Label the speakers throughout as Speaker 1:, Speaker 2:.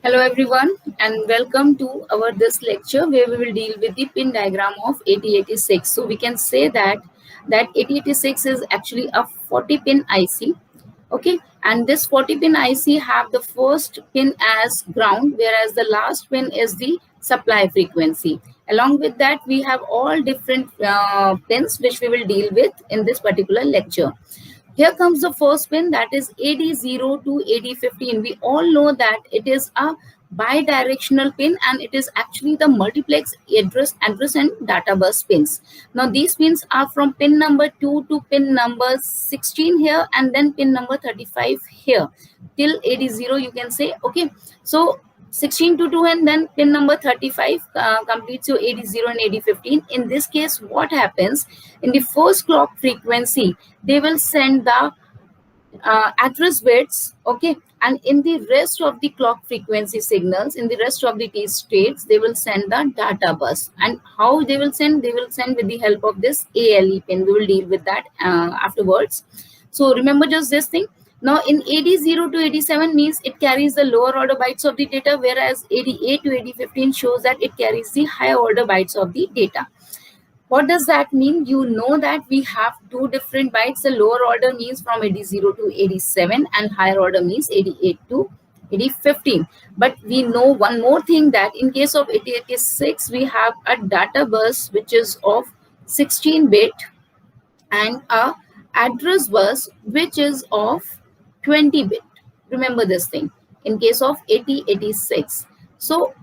Speaker 1: Hello everyone and welcome to our this lecture where we will deal with the pin diagram of 8086. So we can say that 8086 is actually a 40 pin IC. Okay, and this 40 pin IC have the first pin as ground, whereas the last pin is the supply frequency. Along with that, we have all different pins which we will deal with in this particular lecture. Here comes the first pin, that is AD0 to AD15. We all know that it is a bidirectional pin and it is actually the multiplex address and data bus pins. Now these pins are from pin number 2 to pin number 16 here, and then pin number 35 here till AD0, you can say. Okay, so 16 to 2 and then pin number 35 completes your AD0 and AD15. In this case, what happens, in the first clock frequency they will send the address bits. Okay, and in the rest of the clock frequency signals, in the rest of the t states, they will send the data bus. And how they will send with the help of this ALE pin. We will deal with that afterwards. So remember just this thing. Now in AD0 to AD7 means it carries the lower order bytes of the data, whereas AD8 to AD15 shows that it carries the higher order bytes of the data. What does that mean? You know that we have two different bytes. The lower order means from AD0 to AD7 and higher order means AD8 to AD15. But we know one more thing, that in case of 8086, we have a data bus which is of 16 bit and a address bus which is of 20 bit. Remember this thing in case of 8086. So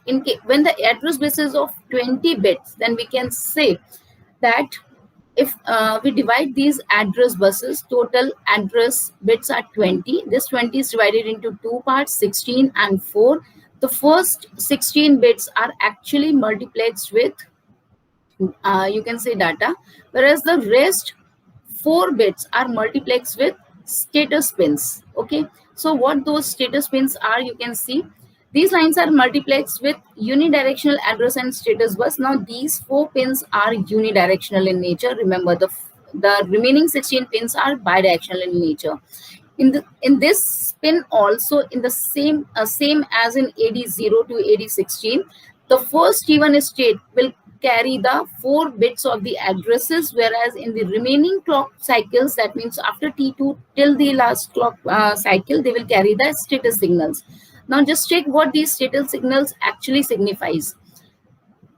Speaker 1: when the address bus is of 20 bits, then we can say that if we divide these address buses, total address bits are 20. This 20 is divided into two parts, 16 and 4. The first 16 bits are actually multiplexed with you can say data, whereas the rest 4 bits are multiplexed with status pins. Okay, so what those status pins are, you can see these lines are multiplexed with unidirectional address and status bus. Now these 4 pins are unidirectional in nature. Remember, the remaining 16 pins are bidirectional in nature. In this pin also, in the same as in AD0 to AD16, the first T1 state will carry the 4 bits of the addresses, whereas in the remaining clock cycles, that means after T2 till the last clock cycle, they will carry the status signals. Now just check what these status signals actually signifies.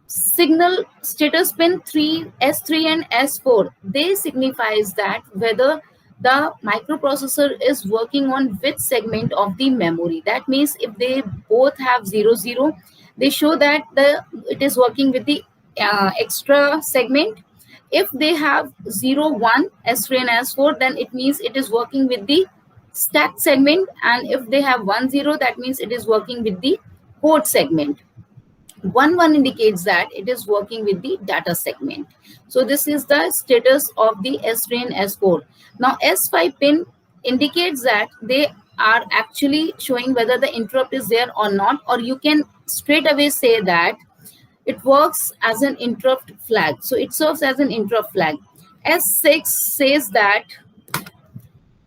Speaker 1: Signal status pin 3, S3 and S4, they signifies that whether the microprocessor is working on which segment of the memory. That means if they both have 00, they show that it is working with the extra segment. If they have 01, S3 and S4, then it means it is working with the stack segment, and if they have 10, that means it is working with the port segment. 11 indicates that it is working with the data segment. So this is the status of the S3 and S4. Now S5 pin indicates that they are actually showing whether the interrupt is there or not, or you can straight away say that it works as an interrupt flag. So it serves as an interrupt flag. S6 says that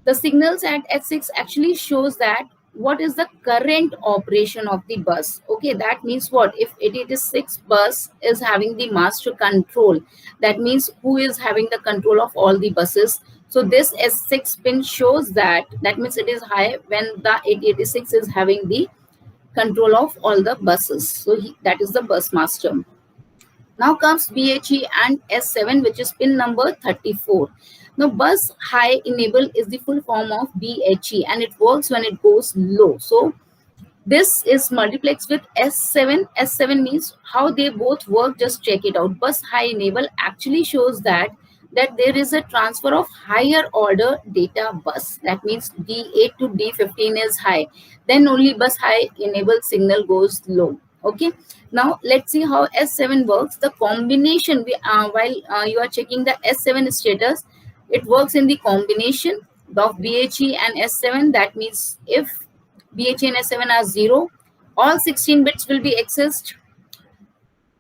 Speaker 1: the signals at S6 actually shows that what is the current operation of the bus. Okay, that means what? If 8086 bus is having the master control, that means who is having the control of all the buses. So this S6 pin shows that means it is high when the 8086 is having the control of all the buses. So that is the bus master. Now comes BHE and S7, which is pin number 34. Now bus high enable is the full form of BHE and it works when it goes low. So this is multiplexed with S7. S7 means how they both work, just check it out. Bus high enable actually shows that there is a transfer of higher order data bus. That means D8 to D15 is high. Then only bus high enable signal goes low. Okay, now let's see how S7 works. The combination, while you are checking the S7 status, it works in the combination of BHE and S7. That means if BHE and S7 are 0, all 16 bits will be accessed.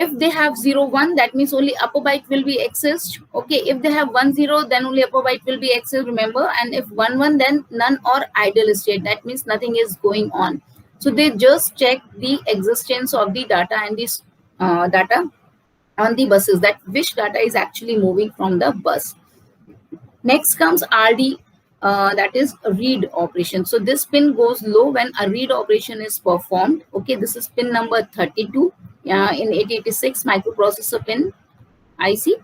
Speaker 1: If they have 01, that means only upper byte will be accessed. Okay, if they have 10, then only upper byte will be accessed, remember. And if 11, then none or idle state. That means nothing is going on. So they just check the existence of the data and this data on the buses, that which data is actually moving from the bus. Next comes RD, that is read operation. So this pin goes low when a read operation is performed. Okay, this is pin number 32 in 8086 microprocessor pin IC.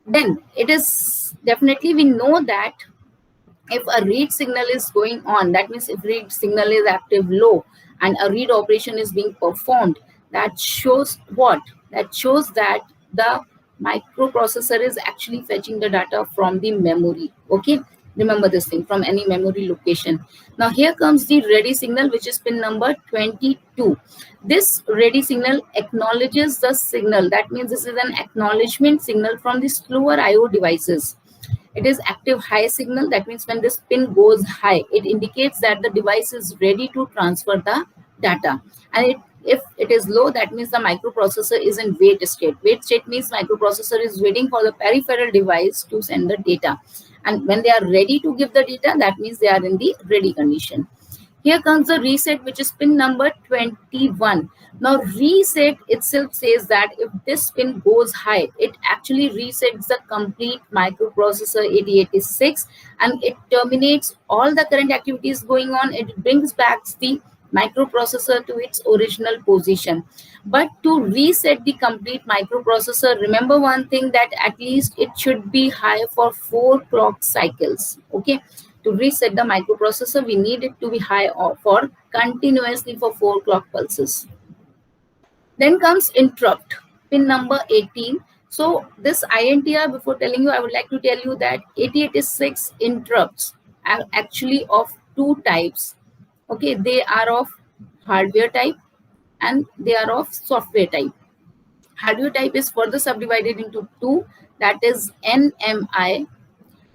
Speaker 1: Then it is definitely, we know that if a read signal is going on, that means if read signal is active low and a read operation is being performed, that shows what? That shows that the microprocessor is actually fetching the data from the memory. Okay, remember this thing, from any memory location. Now here comes the ready signal, which is pin number 22. This ready signal acknowledges the signal. That means this is an acknowledgement signal from the slower IO devices. It is active high signal. That means when this pin goes high, it indicates that the device is ready to transfer the data. And if it is low, that means the microprocessor is in wait state. Wait state means microprocessor is waiting for the peripheral device to send the data. And when they are ready to give the data, that means they are in the ready condition. Here comes the reset, which is pin number 21. Now reset itself says that if this pin goes high, it actually resets the complete microprocessor 8086 and it terminates all the current activities going on. It brings back the microprocessor to its original position. But to reset the complete microprocessor, remember one thing, that at least it should be high for 4 clock cycles. Okay, to reset the microprocessor, we need it to be high for continuously for 4 clock pulses. Then comes interrupt, pin number 18. So this INTR, before telling you, I would like to tell you that 8086 interrupts are actually of two types. Okay, they are of hardware type and they are of software type. Hardware type is further subdivided into two, that is NMI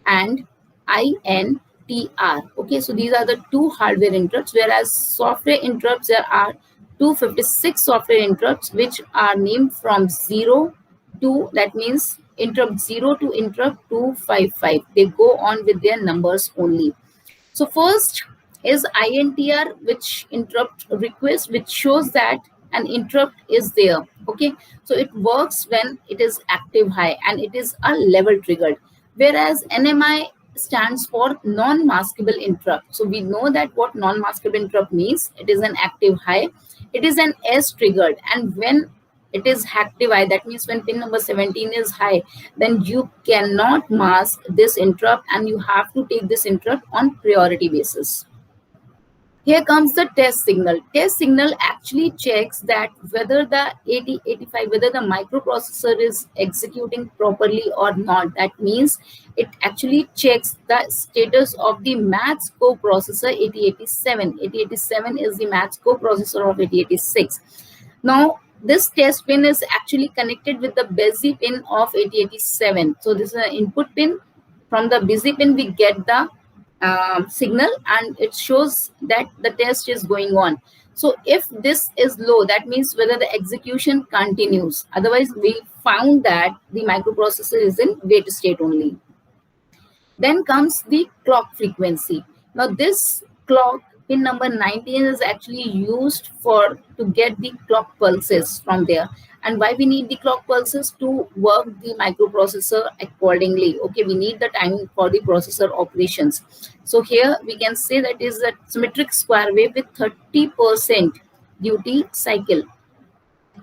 Speaker 1: and INTR. Okay, so these are the two hardware interrupts, whereas software interrupts, there are 256 software interrupts which are named from 0 to, that means interrupt 0 to interrupt 255. They go on with their numbers only. So first is INTR, which interrupt request, which shows that an interrupt is there. Okay, so it works when it is active high and it is a level triggered. Whereas NMI stands for non-maskable interrupt. So we know that what non-maskable interrupt means. It is an active high. It is an S triggered, and when it is active high, that means when pin number 17 is high, then you cannot mask this interrupt and you have to take this interrupt on priority basis. Here comes the test signal. Test signal actually checks that whether the 8085, whether the microprocessor is executing properly or not. That means it actually checks the status of the maths coprocessor 8087. 8087 is the maths coprocessor of 8086. Now, this test pin is actually connected with the busy pin of 8087. So this is an input pin. From the busy pin, we get the signal and it shows that the test is going on. So if this is low, that means whether the execution continues. Otherwise, we found that the microprocessor is in wait state only. Then comes the clock frequency. Now this clock, pin number 19, is actually used to get the clock pulses from there. And why we need the clock pulses? To work the microprocessor accordingly. Okay, we need the timing for the processor operations. So here we can say that is a symmetric square wave with 30% duty cycle.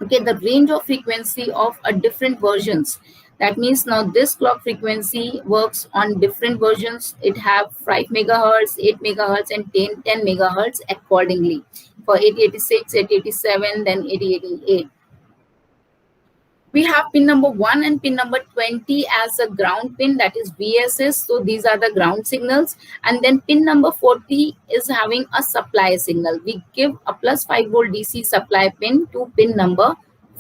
Speaker 1: Okay, the range of frequency of a different versions. That means now this clock frequency works on different versions. It have 5 megahertz, 8 megahertz, and 10 megahertz accordingly. For 8086, 8087, then 8088. We have pin number 1 and pin number 20 as a ground pin, that is VSS. So these are the ground signals. And then pin number 40 is having a supply signal. We give a plus 5 volt DC supply pin to pin number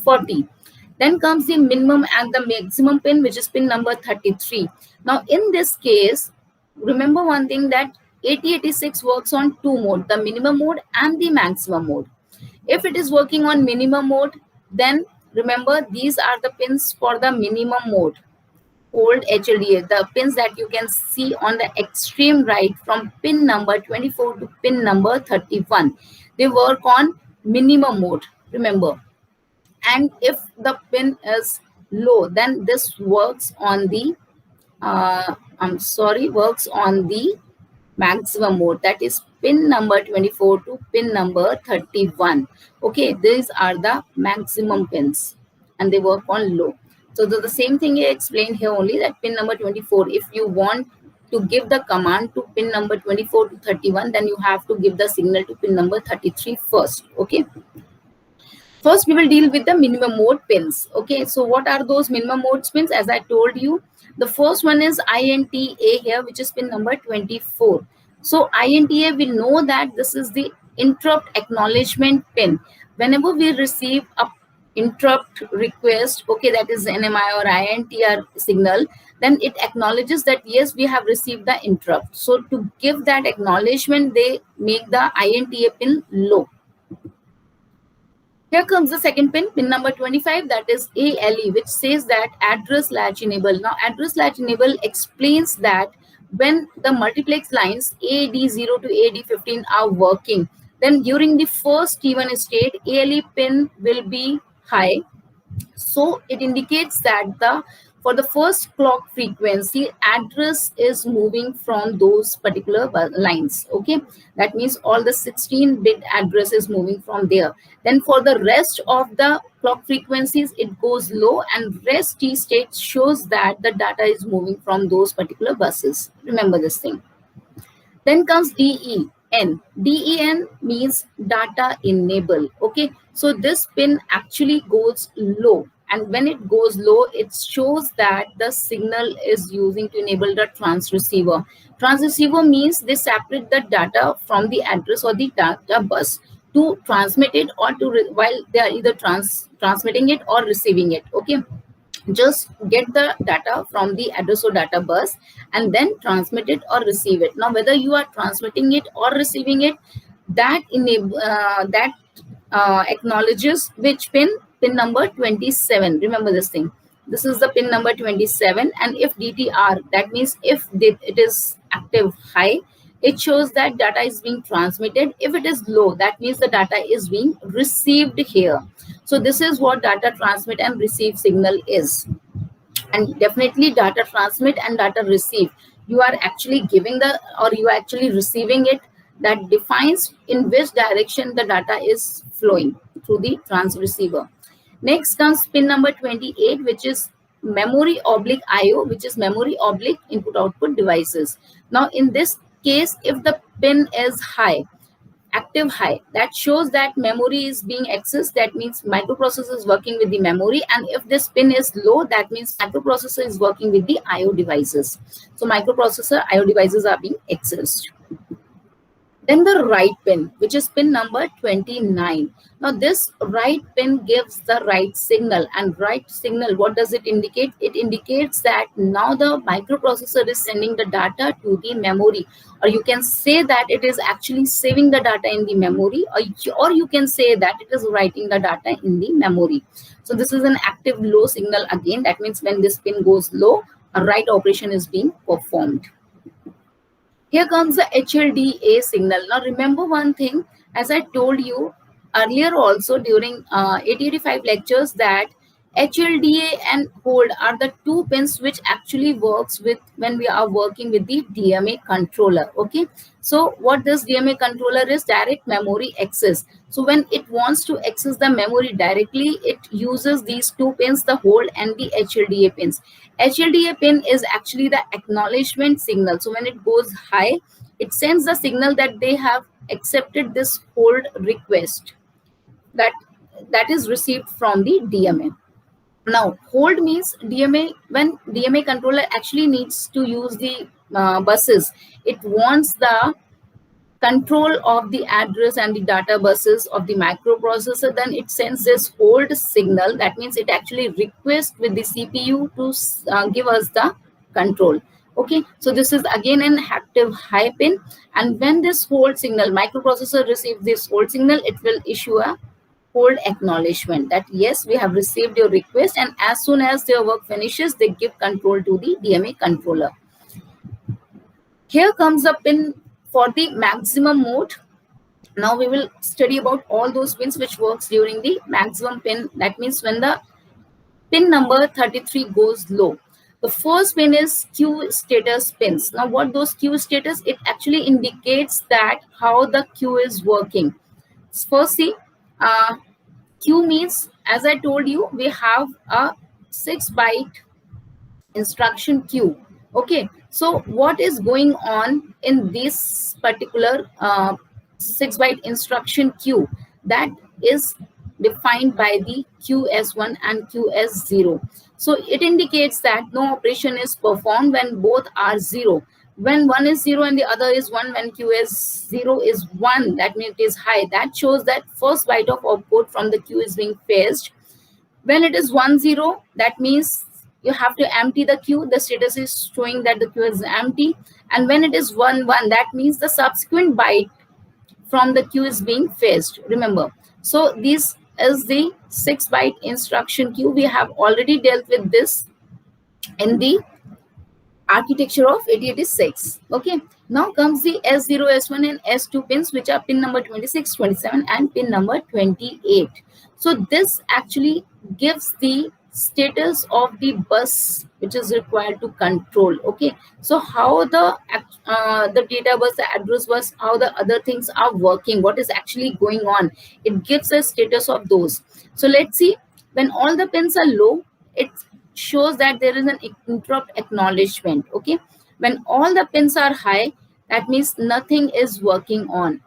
Speaker 1: 40. Then comes the minimum and the maximum pin, which is pin number 33. Now in this case, remember one thing, that 8086 works on two modes, the minimum mode and the maximum mode. If it is working on minimum mode, then remember these are the pins for the minimum mode. old HLDA, the pins that you can see on the extreme right from pin number 24 to pin number 31, they work on minimum mode, remember. And if the pin is low, then this works on the works on the maximum mode, that is pin number 24 to pin number 31. Okay, these are the maximum pins and they work on low. So the same thing I explained here only, that pin number 24, if you want to give the command to pin number 24 to 31, then you have to give the signal to pin number 33 first. Okay, first we will deal with the minimum mode pins. Okay, so what are those minimum mode pins? As I told you, the first one is INTA here, which is pin number 24. So INTA, we know that this is the interrupt acknowledgement pin. Whenever we receive a interrupt request, okay, that is NMI or INTR signal, then it acknowledges that yes, we have received the interrupt. So to give that acknowledgement, they make the INTA pin low. Here comes the second pin, pin number 25, that is ALE, which says that address latch enable. Now, address latch enable explains that when the multiplex lines AD0 to AD15 are working, then during the first T1 state, ALE pin will be high. So it indicates that for the first clock frequency, address is moving from those particular lines. Okay, that means all the 16-bit address is moving from there. Then for the rest of the clock frequencies, it goes low, and rest T state shows that the data is moving from those particular buses. Remember this thing. Then comes DEN. DEN means data enable. Okay, so this pin actually goes low, and when it goes low, it shows that the signal is using to enable the transceiver. Transceiver means they separate the data from the address or the data bus to transmit it, or to while they are either transmitting it or receiving it. Okay, just get the data from the address or data bus and then transmit it or receive it. Now, whether you are transmitting it or receiving it, that acknowledges which pin? Pin number 27. Remember this thing. This is the pin number 27, and if DTR, that means if it is active high, it shows that data is being transmitted. If it is low, that means the data is being received here. So this is what data transmit and receive signal is. And definitely data transmit and data receive, you are actually giving the, or you are actually receiving it, that defines in which direction the data is flowing through the transceiver. Next comes pin number 28, which is memory oblique IO, which is memory oblique input output devices. Now in this case, if the pin is high, active high, that shows that memory is being accessed. That means microprocessor is working with the memory. And if this pin is low, that means microprocessor is working with the IO devices. So microprocessor IO devices are being accessed. Then the right pin, which is pin number 29. Now this right pin gives the right signal, and right signal, what does it indicate? It indicates that now the microprocessor is sending the data to the memory, or you can say that it is actually saving the data in the memory, or you can say that it is writing the data in the memory. So this is an active low signal again. That means when this pin goes low, a write operation is being performed. Here comes the HLDA signal. Now remember one thing, as I told you earlier also during 8085 lectures, that HLDA and hold are the two pins which actually works with when we are working with the DMA controller. Okay, so what this DMA controller is? Direct memory access. So when it wants to access the memory directly, it uses these two pins, the hold and the HLDA pins. HLDA pin is actually the acknowledgement signal. So when it goes high, it sends the signal that they have accepted this hold request that is received from the DMA. Now, hold means DMA, when DMA controller actually needs to use the buses, it wants the control of the address and the data buses of the microprocessor, then it sends this hold signal. That means it actually requests with the CPU to give us the control. Okay, so this is again an active high pin, and when this hold signal, microprocessor receives this hold signal, it will issue a hold acknowledgement that yes, we have received your request, and as soon as their work finishes, they give control to the DMA controller. Here comes a pin for the maximum mode. Now we will study about all those pins which works during the maximum pin. That means when the pin number 33 goes low. The first pin is queue status pins. Now what those queue status, it actually indicates that how the queue is working. First see, queue means, as I told you, we have a 6-byte instruction queue. Okay, so what is going on in this particular 6-byte instruction queue? That is defined by the QS1 and QS0. So it indicates that no operation is performed when both are 0. When one is 0 and the other is 1, when QS0 is 1, that means it is high. That shows that first byte of output from the queue is being fetched. When it is 1-0, that means you have to empty the queue. The status is showing that the queue is empty. And when it is 1-1, that means the subsequent byte from the queue is being fetched. Remember, so this is the 6-byte instruction queue. We have already dealt with this in the architecture of 8086. Okay, now comes the S0, S1 and S2 pins, which are pin number 26, 27 and pin number 28. So this actually gives the status of the bus which is required to control. Okay, so how the data bus, the address bus, how the other things are working, what is actually going on, it gives a status of those. So let's see, when all the pins are low, it shows that there is an interrupt acknowledgement. Okay, when all the pins are high, that means nothing is working on.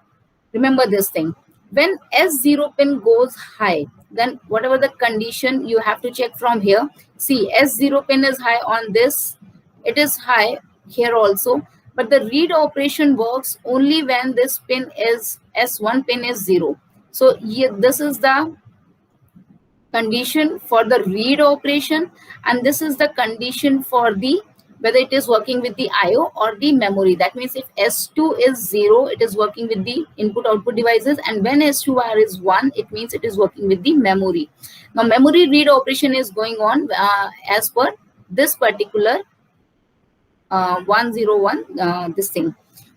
Speaker 1: Remember this thing, when S0 pin goes high, then whatever the condition, you have to check from here. See, S0 pin is high on this, it is high here also, but the read operation works only when this pin is, S1 pin is 0. So here, this is the condition for the read operation, and this is the condition for the whether it is working with the IO or the memory. That means if S2 is 0, it is working with the input output devices, and when S2R is 1, it means it is working with the memory. Now memory read operation is going on as per this particular 101 this thing.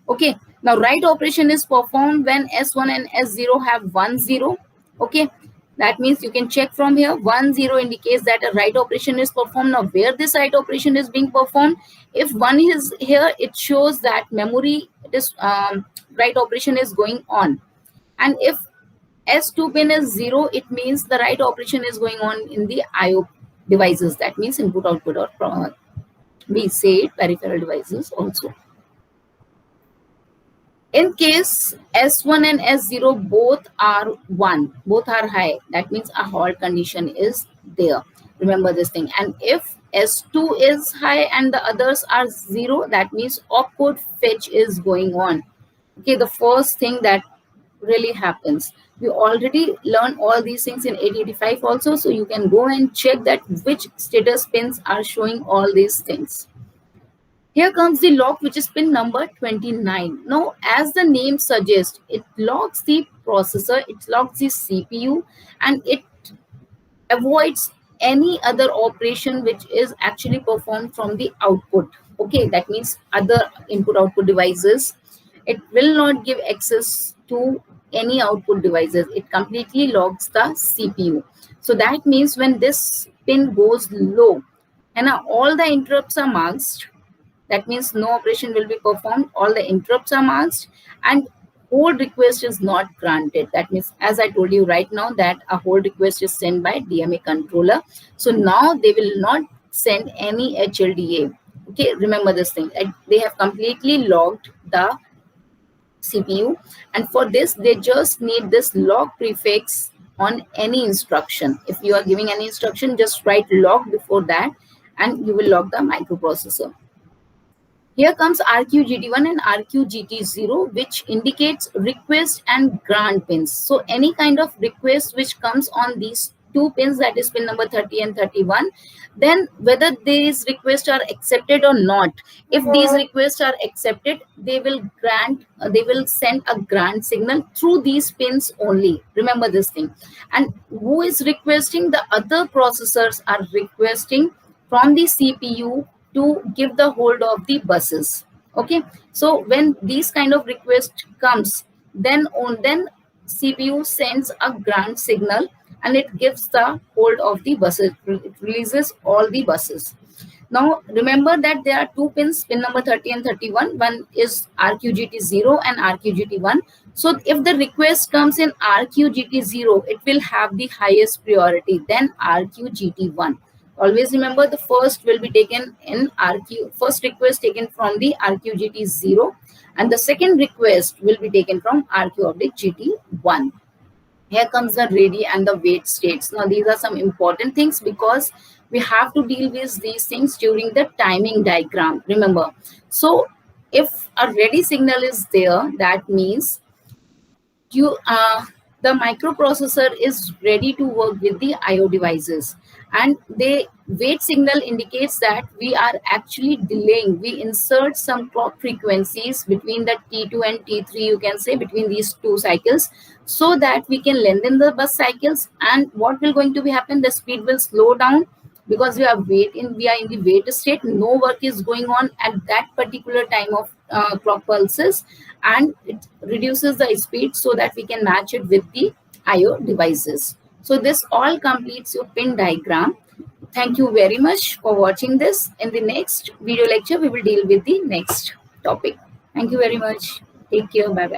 Speaker 1: Okay, now write operation is performed when S1 and S0 have 1-0. Okay, that means you can check from here, 1-0 indicates that a write operation is performed. Now where this write operation is being performed, if 1 is here, it shows that memory, it is write operation is going on, and if S2 pin is 0, it means the write operation is going on in the IO devices. That means input output, or we say it peripheral devices also. In case S1 and S0 both are 1, both are high, that means a halt condition is there. Remember this thing. And if S2 is high and the others are 0, that means opcode fetch is going on. Okay, the first thing that really happens. We already learned all these things in 8085 also, so you can go and check that which status pins are showing all these things. Here comes the lock, which is pin number 29. Now, as the name suggests, it locks the processor, it locks the CPU, and it avoids any other operation which is actually performed from the output. Okay, that means other input output devices. It will not give access to any output devices. It completely locks the CPU. So that means when this pin goes low, and now all the interrupts are masked, that means no operation will be performed, all the interrupts are masked, and hold request is not granted. That means, as I told you right now, that a hold request is sent by DMA controller. So now they will not send any HLDA. Okay, remember this thing. They have completely locked the CPU, and for this they just need this lock prefix on any instruction. If you are giving any instruction, just write lock before that, and you will lock the microprocessor. Here comes RQGT1 and RQGT0, which indicates request and grant pins. So any kind of request which comes on these two pins, that is pin number 30 and 31, then whether these requests are accepted or not. If these requests are accepted, they will send a grant signal through these pins only. Remember this thing. And who is requesting? The other processors are requesting from the CPU to give the hold of the buses. Okay, so when these kind of request comes, then CPU sends a grant signal and it gives the hold of the buses. It releases all the buses. Now remember that there are two pins, pin number 30 and 31. One is RQGT0 and RQGT1. So if the request comes in RQGT0, it will have the highest priority than RQGT1. Always remember, the first will be taken in first request taken from the RQGT0, and the second request will be taken from RQ/GT1. Here comes the ready and the wait states. Now these are some important things because we have to deal with these things during the timing diagram. Remember, so if a ready signal is there, that means the microprocessor is ready to work with the IO devices, and the wait signal indicates that we are actually delaying. We insert some clock frequencies between the T2 and T3, you can say, between these two cycles, so that we can lengthen the bus cycles. And what will going to be happen? The speed will slow down because we are in the wait state. No work is going on at that particular time of clock pulses, and it reduces the speed so that we can match it with the IO devices. So this all completes your pin diagram. Thank you very much for watching this. In the next video lecture, we will deal with the next topic. Thank you very much. Take care. Bye bye.